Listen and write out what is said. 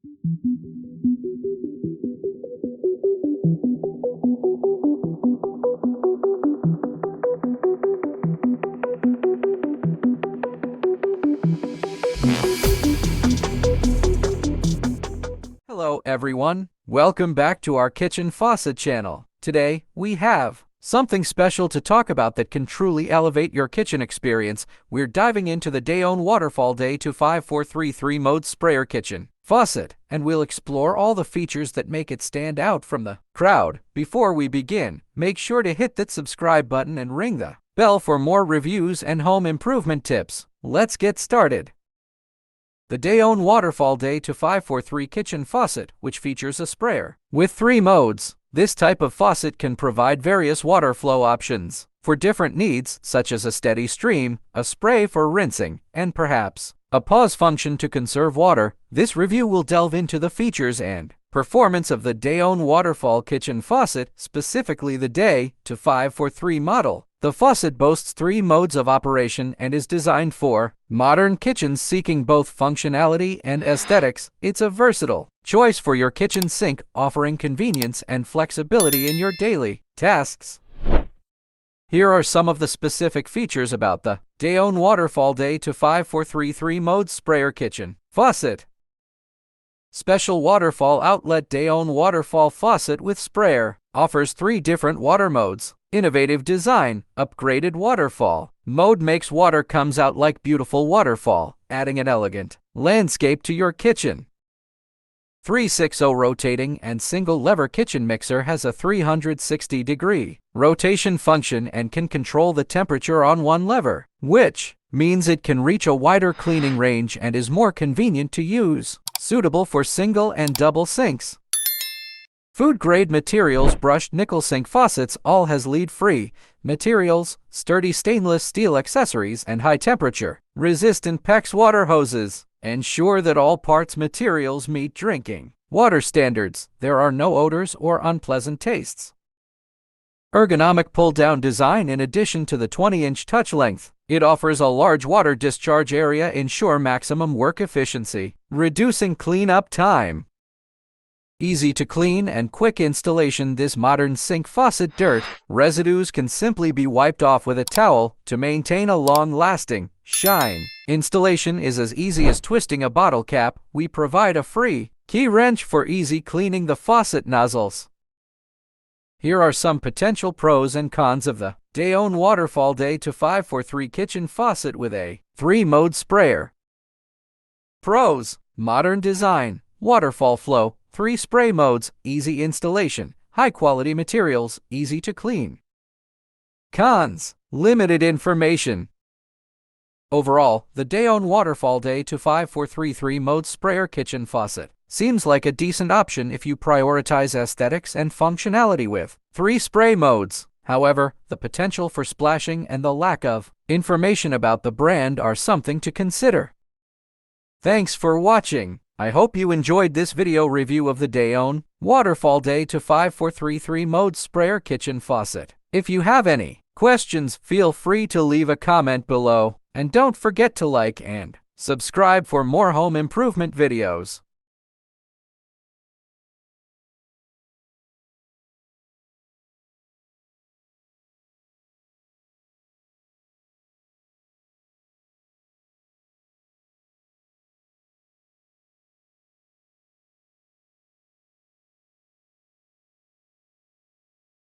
Hello everyone, welcome back to our kitchen faucet channel. Today, we have something special to talk about that can truly elevate your kitchen experience. We're diving into the DAYONE Waterfall DAY-2543 mode sprayer kitchen faucet, and we'll explore all the features that make it stand out from the crowd. Before we begin, make sure to hit that subscribe button and ring the bell for more reviews and home improvement tips. Let's get started. The DAYONE Waterfall DAY-2543 kitchen faucet, which features a sprayer with 3 modes. This type of faucet can provide various water flow options for different needs, such as a steady stream, a spray for rinsing, and perhaps a pause function to conserve water. This review will delve into the features and performance of the DAYONE Waterfall Kitchen Faucet, specifically the DAY-2543 model. The faucet boasts 3 modes of operation and is designed for modern kitchens seeking both functionality and aesthetics. It's a versatile choice for your kitchen sink, offering convenience and flexibility in your daily tasks. Here are some of the specific features about the DAYONE Waterfall DAY-2543 mode sprayer kitchen faucet. Special waterfall outlet. DAYONE Waterfall Faucet with sprayer offers 3 different water modes. Innovative design. Upgraded waterfall mode makes water comes out like beautiful waterfall, adding an elegant landscape to your kitchen. 360 rotating and single lever kitchen mixer has a 360-degree rotation function and can control the temperature on one lever, which means it can reach a wider cleaning range and is more convenient to use, suitable for single and double sinks. Food-grade materials. Brushed nickel sink faucets all has lead-free materials, sturdy stainless steel accessories, and high-temperature resistant PEX water hoses. Ensure that all parts materials meet drinking water standards. There are no odors or unpleasant tastes. Ergonomic pull-down design. In addition to the 20-inch touch length, it offers a large water discharge area. Ensure maximum work efficiency, reducing cleanup time. Easy to clean and quick installation. This modern sink faucet dirt residues can simply be wiped off with a towel to maintain a long-lasting shine. Installation is as easy as twisting a bottle cap. We provide a free key wrench for easy cleaning the faucet nozzles. Here are some potential pros and cons of the DAYONE Waterfall DAY-2543 kitchen faucet with a 3-mode sprayer. Pros: modern design, waterfall flow, 3 spray modes, easy installation, high-quality materials, easy to clean. Cons: limited information. Overall, the DAYONE Waterfall DAY-2543 mode sprayer kitchen faucet seems like a decent option if you prioritize aesthetics and functionality with 3 spray modes. However, the potential for splashing and the lack of information about the brand are something to consider. Thanks for watching. I hope you enjoyed this video review of the DAYONE Waterfall DAY-2543 mode sprayer kitchen faucet. If you have any questions, feel free to leave a comment below. And don't forget to like and subscribe for more home improvement videos.